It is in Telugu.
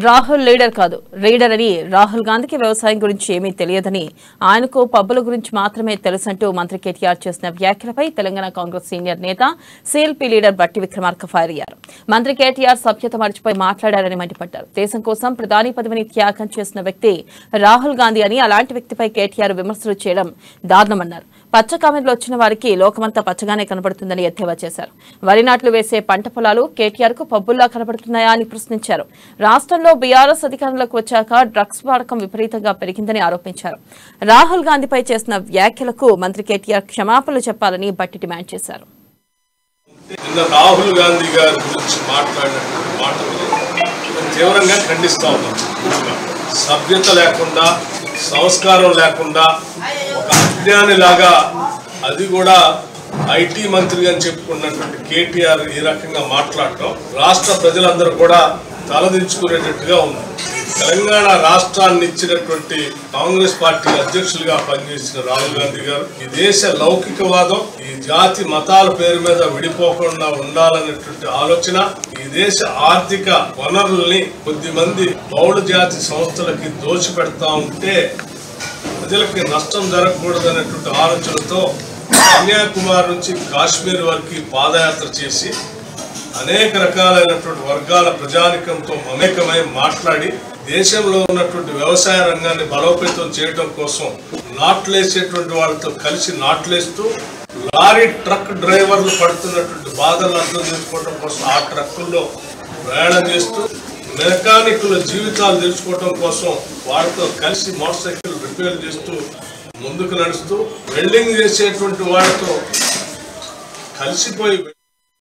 రాహుల్ లీడర్ కాదు రీడర్ అని రాహుల్ గాంధీకి వ్యవసాయం గురించి ఏమీ తెలియదని ఆయనకు పబ్బుల గురించి మాత్రమే తెలుసంటూ మంత్రి కేటీఆర్ చేసిన వ్యాఖ్యలపై తెలంగాణ కాంగ్రెస్ సీనియర్ నేత సీఎల్పీ లీడర్ బట్టి విక్రమార్క ఫైర్ అయ్యారు. మంత్రి కేటీఆర్ సభ్యత మర్చిపోయి మాట్లాడారని మండిపడ్డారు. దేశం కోసం ప్రధాని పదవిని త్యాగం చేసిన వ్యక్తి రాహుల్ గాంధీ అని అలాంటి వ్యక్తిపై కేటీఆర్ విమర్శలు చేయడం దారుణమన్నారు. పచ్చ కామెంట్లు వచ్చిన వారికి లోకమంతా పచ్చగానే కనబడుతుందని ఎద్దేవా చేశారు. వరి నాట్లు వేసే పంట పొలాలు కేటీఆర్ కు పబ్బుల్లా కనబడుతున్నాయా అని ప్రశ్నించారు. రాష్ట్రంలో బీఆర్ఎస్ అధికారంలోకి వచ్చాక డ్రగ్స్ వాడకం విపరీతంగా పెరిగిందని ఆరోపించారు. రాహుల్ గాంధీపై చేసిన వ్యాఖ్యలకు మంత్రి కేటీఆర్ క్షమాపణలు చెప్పాలని బట్టి డిమాండ్ చేశారు. రాహుల్ గాంధీ గారి గురించి మాట్లాడినటువంటి మాటలు తీవ్రంగా ఖండిస్తా ఉన్నాం. సభ్యత లేకుండా, సంస్కారం లేకుండా, ఒక అజ్ఞానిలాగా, అది కూడా ఐటీ మంత్రి అని చెప్పుకున్నటువంటి కేటీఆర్ ఈ రకంగా మాట్లాడటం రాష్ట్ర ప్రజలందరూ కూడా తలదించుకునేటట్టుగా ఉంది. తెలంగాణ రాష్ట్రాన్ని ఇచ్చినటువంటి కాంగ్రెస్ పార్టీ అధ్యక్షులుగా పనిచేసిన రాహుల్ గాంధీ గారు ఈ దేశ లౌకికవాదం, ఈ జాతి మతాల పేరు మీద విడిపోకుండా ఉండాలనేటువంటి ఆలోచన, ఈ దేశ ఆర్థిక వనరుల్ని కొద్దిమంది బౌళ జాతి సంస్థలకి దోచిపెడతా ఉంటే ప్రజలకి నష్టం జరగకూడదనేటువంటి ఆలోచనతో కన్యాకుమారి నుంచి కాశ్మీర్ వరకు పాదయాత్ర చేసి అనేక రకాలైనటువంటి వర్గాల ప్రజానికంతో మమేకమై మాట్లాడి దేశంలో ఉన్నటువంటి వ్యవసాయ రంగాన్ని బలోపేతం చేయడం కోసం నాట్లేసేటువంటి వాళ్ళతో కలిసి నాట్లేస్తూ లారీ ట్రక్ డ్రైవర్లు పడుతున్నటువంటి బాధలను అర్థం చేసుకోవడం కోసం ఆ ట్రక్కుల్లో ప్రయాణం చేస్తూ మెకానికుల జీవితాలు తెలుసుకోవడం కోసం వారితో కలిసి మోటార్ సైకిల్ రిపేర్ చేస్తూ ముందుకు నడుస్తూ వెల్డింగ్ చేసేటువంటి వారితో కలిసిపోయి